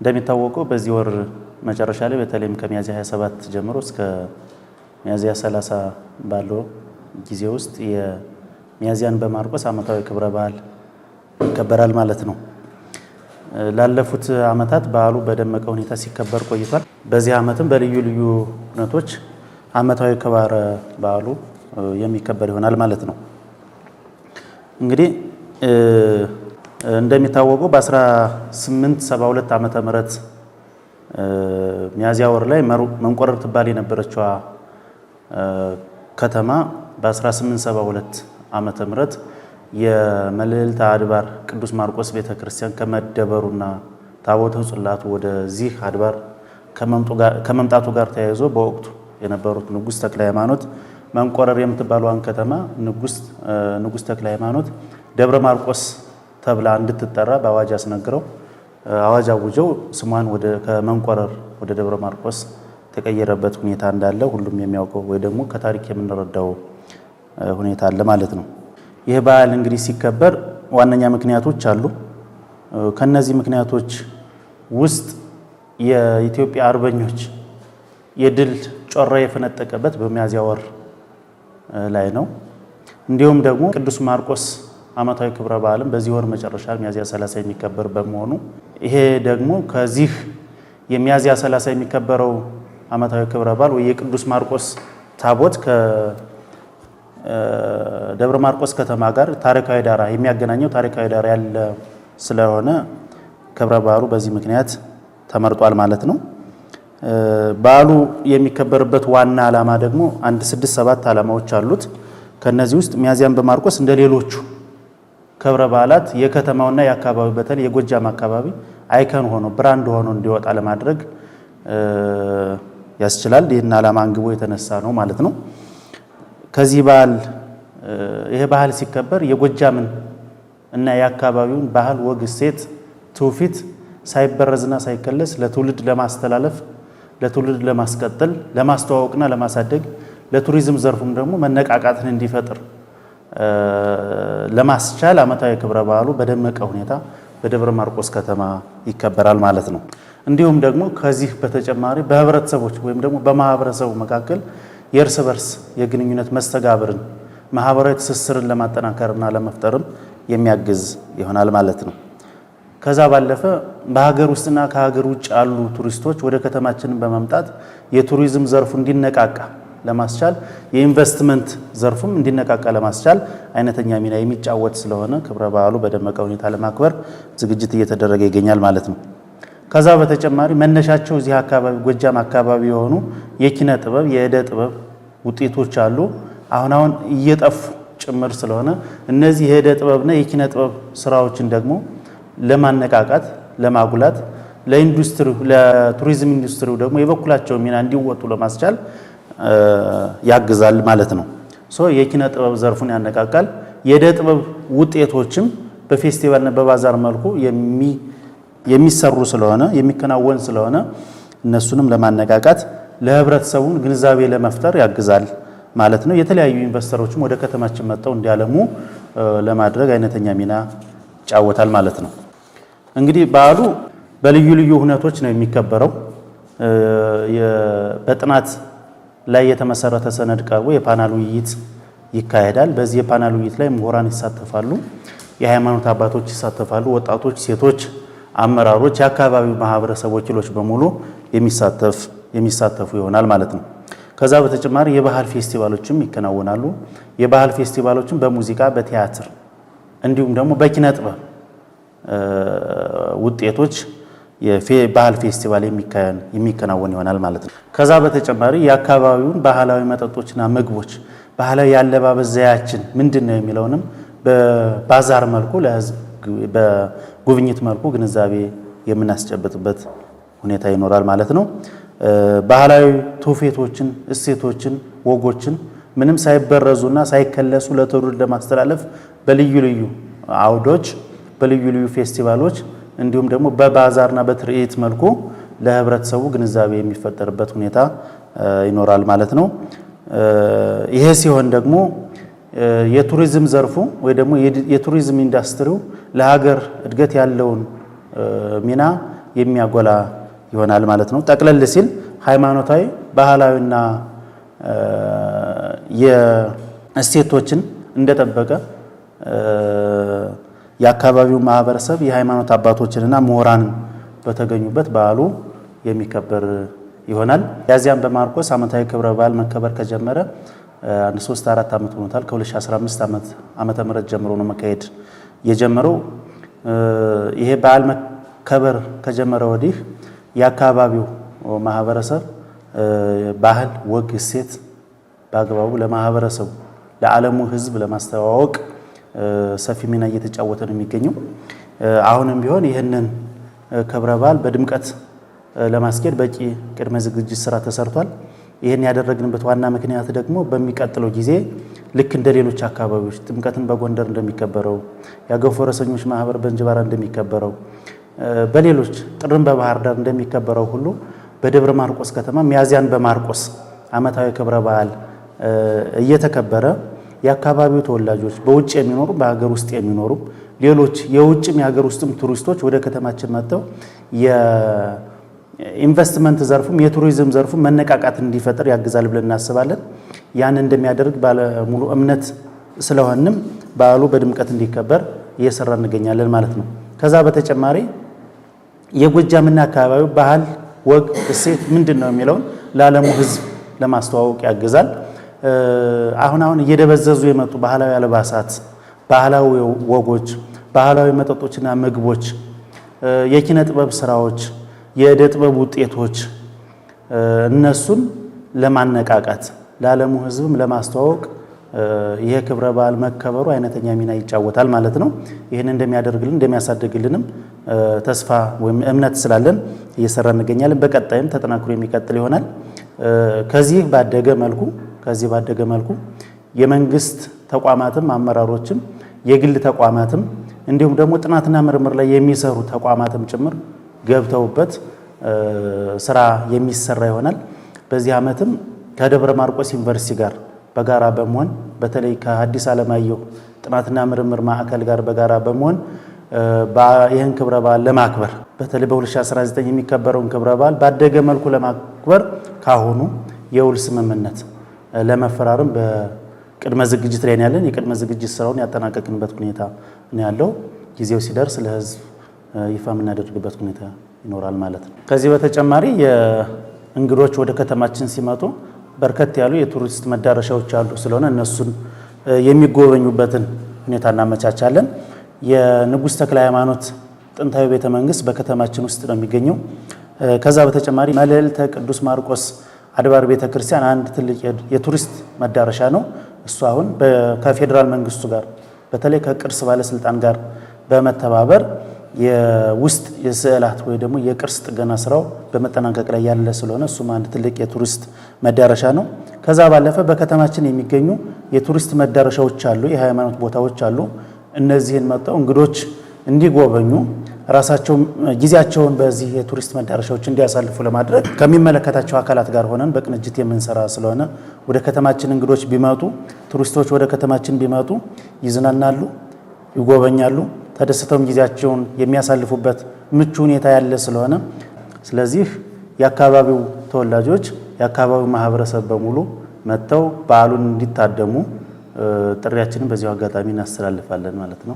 እንደሚታወቀው በዚህ ወር መጨረሻ ላይ በተለይም ከሚያዝያ 27 ጀምሮ እስከ ሚያዝያ 30 ባለው ጊዜ ውስጥ የሚያዝያን በማርቆስ ዓመታዊ ክብረ በዓል ይከበራል ማለት ነው። ላለፉት ዓመታት በዓሉ በደመቀ ሁኔታ ሲከበር ቆይቷል። በዚህ ዓመትም በልዩ ልዩ ሁነቶች ዓመታዊ ክብረ በዓሉ የሚከበር ይሆናል ማለት ነው። እንግዲህ እንደሚታወቀው በ1872 ዓመተ ምህረት ሚያዝያ ወር ላይ መንቆረር ትባል የነበረችው ከተማ በ1872 ዓመተ ምህረት የመልዕልተ አድባር ቅዱስ ማርቆስ ቤተክርስቲያን ከመደበሩና ታቦተ ጽላቱ ወደዚህ አድባር ከመምጣቱ ጋር ተያይዞ በወቅቱ የነበሩት ንጉሥ ተክለ ሃይማኖት መንቆረር የምትባለዋን ከተማ ንጉሥ ተክለ ሃይማኖት ደብረ ማርቆስ ተብላ እንድትጠራ በአዋጅ አስነግረው አዋጅ አውጀው ስሟን ከመንቆረር ወደ ደብረ ማርቆስ ተቀየረበት ሁኔታ እንዳለ ሁሉም የሚያውቀው ወይ ደግሞ ከታሪክ የምንረዳው ሁኔታ አለ ማለት ነው። ይህ በዓል እንግዲህ ሲከበር ዋነኛ ምክንያቶች አሉ። ከነዚህ ምክንያቶች ውስጥ የኢትዮጵያ አርበኞች የድል ጮራ የፈነጠቀበት በሚያዝያ ወር ላይ ነው። እንዲሁም ደግሞ ቅዱስ ማርቆስ ዓመታዊ ክብረ በዓልም በዚህ ወር መጨረሻ ሚያዝያ 30 የሚከበር በመሆኑ ይሄ ደግሞ ከዚህ የሚያዝያ 30 የሚከበረው ዓመታዊ ክብረ በዓል ወይ የቅዱስ ማርቆስ ታቦት ከደብረ ማርቆስ ከተማ ጋር ታሪካዊ ዳራ የሚያገናኘው ታሪካዊ ዳራ ያለ ስለሆነ ክብረ በዓሉ በዚህ ምክንያት ተመርጧል ማለት ነው። በዓሉ የሚከበርበት ዋና ዓላማ ደግሞ 6-7 ዓላማዎች አሉት። ከነዚህ ውስጥ ሚያዝያን በማርቆስ እንደሌሎቹ ክብረ በዓላት የከተማውና የአካባቢ በተለይ የጎጃም አካባቢ አይከን ሆኖ ብራንድ ሆኖ እንዲወጣ ለማድረግ ያስችላል። ይህን ዓላማ አንግቦ የተነሳ ነው ማለት ነው። ከዚህ በዓል ይሄ ባህል ሲከበር የጎጃምን እና የአካባቢውን ባህል፣ ወግ፣ እሴት፣ ትውፊት ሳይበረዝና ሳይከለስ ለትውልድ ለማስተላለፍ ለትውልድ ለማስቀጠል ለማስተዋወቅና ለማሳደግ ለቱሪዝም ዘርፉም ደግሞ መነቃቃትን እንዲፈጥር ለማስቻል ዓመታዊ ክብረ በዓሉ በደመቀ ሁኔታ በደብረ ማርቆስ ከተማ ይከበራል ማለት ነው። እንዲሁም ደግሞ ከዚህ በተጨማሪ በህብረተሰቦች ወይም ደግሞ በማህበረሰቡ መካከል የእርስ በርስ የግንኙነት መስተጋብርን ማህበራዊ ትስስርን ለማጠናከርና ለመፍጠርም የሚያግዝ ይሆናል ማለት ነው። ከዛ ባለፈ በሀገር ውስጥና ከሀገር ውጭ ያሉ ቱሪስቶች ወደ ከተማችንን በመምጣት የቱሪዝም ዘርፉ እንዲነቃቃ ለማስቻል የኢንቨስትመንት ዘርፉም እንዲነቃቃ ለማስቻል አይነተኛ ሚና የሚጫወት ስለሆነ ክብረ በዓሉ በደመቀ ሁኔታ ለማክበር ዝግጅት እየተደረገ ይገኛል ማለት ነው። ከዛ በተጨማሪ መነሻቸው እዚህ አካባቢ ጎጃም አካባቢ የሆኑ የኪነ ጥበብ የእደ ጥበብ ውጤቶች አሉ። አሁን እየጠፉ ጭምር ስለሆነ እነዚህ የእደ ጥበብና የኪነ ጥበብ ስራዎችን ደግሞ ለማነቃቃት ለማጉላት ለኢንዱስትሪው ለቱሪዝም ኢንዱስትሪው ደግሞ የበኩላቸው ሚና እንዲወጡ ለማስቻል ያግዛል ማለት ነው። የኪነ ጥበብ ዘርፉን ያነቃቃል። የእደ ጥበብ ውጤቶችም በፌስቲቫልና በባዛር መልኩ የሚሰሩ ስለሆነ የሚከናወን ስለሆነ እነሱንም ለማነቃቃት ለህብረተሰቡን ግንዛቤ ለመፍጠር ያግዛል ማለት ነው። የተለያዩ ኢንቨስተሮችም ወደ ከተማችን መጥተው እንዲያለሙ ለማድረግ አይነተኛ ሚና ይጫወታል ማለት ነው። እንግዲህ በዓሉ በልዩ ልዩ ሁነቶች ነው የሚከበረው። በጥናት ላይ የተመሰረተ ሰነድ ቀርቦ የፓናል ውይይት ይካሄዳል። በዚህ የፓናል ውይይት ላይ ምሁራን ይሳተፋሉ፣ የሃይማኖት አባቶች ይሳተፋሉ፣ ወጣቶች፣ ሴቶች፣ አመራሮች፣ የአካባቢው ማህበረሰብ ወኪሎች በሙሉ የሚሳተፉ ይሆናል ማለት ነው። ከዛ በተጨማሪ የባህል ፌስቲቫሎችም ይከናወናሉ። የባህል ፌስቲቫሎችም በሙዚቃ፣ በቲያትር እንዲሁም ደግሞ በኪነ ጥበብ ውጤቶች የባህል ፌስቲቫል የሚከናወን ይሆናል ማለት ነው። ከዛ በተጨማሪ የአካባቢውን ባህላዊ መጠጦችና ምግቦች፣ ባህላዊ ያለባበስ ዘያችን ምንድነው የሚለውንም በባዛር መልኩ ለህዝብ በጉብኝት መልኩ ግንዛቤ የምናስጨብጥበት ሁኔታ ይኖራል ማለት ነው። ባህላዊ ትውፊቶችን፣ እሴቶችን፣ ወጎችን ምንም ሳይበረዙና ሳይከለሱ ለትውልድ ለማስተላለፍ በልዩ ልዩ አውዶች በልዩ ልዩ ፌስቲቫሎች እንዲሁም ደግሞ በባዛርና በትርኢት መልኩ ለህብረተሰቡ ግንዛቤ የሚፈጠርበት ሁኔታ ይኖራል ማለት ነው። ይሄ ሲሆን ደግሞ የቱሪዝም ዘርፉ ወይ ደግሞ የቱሪዝም ኢንዱስትሪው ለሀገር እድገት ያለውን ሚና የሚያጎላ ይሆናል ማለት ነው። ጠቅለል ሲል ሃይማኖታዊ፣ ባህላዊና የእሴቶችን እንደጠበቀ የአካባቢው ማህበረሰብ የሃይማኖት አባቶችንና ምሁራን በተገኙበት በዓሉ የሚከበር ይሆናል። ያዚያም በማርቆስ ዓመታዊ ክብረ በዓል መከበር ከጀመረ 3-4 ዓመት ሆኖታል። ከ2015 ዓመተ ምህረት ጀምሮ ነው መካሄድ የጀመረው። ይሄ በዓል መከበር ከጀመረ ወዲህ የአካባቢው ማህበረሰብ ባህል፣ ወግ፣ እሴት በአግባቡ ለማህበረሰቡ ለዓለሙ ሕዝብ ለማስተዋወቅ ሰፊ ሚና እየተጫወተ ነው የሚገኘው። አሁንም ቢሆን ይህንን ክብረ በዓል በድምቀት ለማስኬድ በቂ ቅድመ ዝግጅት ስራ ተሰርቷል። ይህን ያደረግንበት ዋና ምክንያት ደግሞ በሚቀጥለው ጊዜ ልክ እንደ ሌሎች አካባቢዎች ጥምቀትን በጎንደር እንደሚከበረው፣ የአገው ፈረሰኞች ማህበር በእንጅባራ እንደሚከበረው፣ በሌሎች ጥርን በባህር ዳር እንደሚከበረው ሁሉ በደብረ ማርቆስ ከተማ ሚያዝያን በማርቆስ ዓመታዊ ክብረ በዓል እየተከበረ የአካባቢው ተወላጆች በውጭ የሚኖሩ በሀገር ውስጥ የሚኖሩ ሌሎች የውጭም የሀገር ውስጥም ቱሪስቶች ወደ ከተማችን መጥተው የኢንቨስትመንት ዘርፉም የቱሪዝም ዘርፉም መነቃቃት እንዲፈጠር ያግዛል ብለን እናስባለን። ያን እንደሚያደርግ ባለሙሉ እምነት ስለሆንም በዓሉ በድምቀት እንዲከበር እየሰራ እንገኛለን ማለት ነው። ከዛ በተጨማሪ የጎጃምና አካባቢው ባህል፣ ወግ፣ እሴት ምንድን ነው የሚለውን ለዓለሙ ሕዝብ ለማስተዋወቅ ያግዛል። አሁን እየደበዘዙ የመጡ ባህላዊ አልባሳት፣ ባህላዊ ወጎች፣ ባህላዊ መጠጦችና ምግቦች፣ የኪነ ጥበብ ስራዎች፣ የእደ ጥበብ ውጤቶች እነሱን ለማነቃቃት ለዓለሙ ሕዝብም ለማስተዋወቅ ይሄ ክብረ በዓል መከበሩ አይነተኛ ሚና ይጫወታል ማለት ነው። ይህን እንደሚያደርግልን እንደሚያሳድግልንም ተስፋ ወይም እምነት ስላለን እየሰራ እንገኛለን። በቀጣይም ተጠናክሮ የሚቀጥል ይሆናል። ከዚህ ባደገ መልኩ የመንግስት ተቋማትም አመራሮችም የግል ተቋማትም እንዲሁም ደግሞ ጥናትና ምርምር ላይ የሚሰሩ ተቋማትም ጭምር ገብተውበት ስራ የሚሰራ ይሆናል። በዚህ ዓመትም ከደብረ ማርቆስ ዩኒቨርሲቲ ጋር በጋራ በመሆን በተለይ ከሐዲስ ዓለማየሁ ጥናትና ምርምር ማዕከል ጋር በጋራ በመሆን ይህን ክብረ በዓል ለማክበር በተለይ በ2019 የሚከበረውን ክብረ በዓል ባደገ መልኩ ለማክበር ካሁኑ የውል ስምምነት ለመፈራረም በቅድመ ዝግጅት ላይ ያለን የቅድመ ዝግጅት ስራውን ያጠናቀቅንበት ሁኔታ ነው ያለው። ጊዜው ሲደርስ ለሕዝብ ይፋ የምናደርግበት ሁኔታ ይኖራል ማለት ነው። ከዚህ በተጨማሪ የእንግዶች ወደ ከተማችን ሲመጡ በርከት ያሉ የቱሪስት መዳረሻዎች አሉ። ስለሆነ እነሱን የሚጎበኙበትን ሁኔታ እናመቻቻለን። የንጉሥ ተክለ ሃይማኖት ጥንታዊ ቤተ መንግስት በከተማችን ውስጥ ነው የሚገኘው። ከዛ በተጨማሪ መልዕልተ ቅዱስ ማርቆስ አድባር ቤተ ክርስቲያን አንድ ትልቅ የቱሪስት መዳረሻ ነው። እሱ አሁን ከፌዴራል መንግስቱ ጋር በተለይ ከቅርስ ባለስልጣን ጋር በመተባበር የውስጥ የስዕላት ወይ ደግሞ የቅርስ ጥገና ስራው በመጠናቀቅ ላይ ያለ ስለሆነ እሱም አንድ ትልቅ የቱሪስት መዳረሻ ነው። ከዛ ባለፈ በከተማችን የሚገኙ የቱሪስት መዳረሻዎች አሉ፣ የሃይማኖት ቦታዎች አሉ። እነዚህን መጥተው እንግዶች እንዲጎበኙ ራሳቸው ጊዜያቸውን በዚህ የቱሪስት መዳረሻዎች እንዲያሳልፉ ለማድረግ ከሚመለከታቸው አካላት ጋር ሆነን በቅንጅት የምንሰራ ስለሆነ ወደ ከተማችን እንግዶች ቢመጡ ቱሪስቶች ወደ ከተማችን ቢመጡ ይዝናናሉ፣ ይጎበኛሉ፣ ተደስተውም ጊዜያቸውን የሚያሳልፉበት ምቹ ሁኔታ ያለ ስለሆነ ስለዚህ የአካባቢው ተወላጆች የአካባቢው ማህበረሰብ በሙሉ መጥተው በዓሉን እንዲታደሙ ጥሪያችንን በዚሁ አጋጣሚ እናስተላልፋለን ማለት ነው።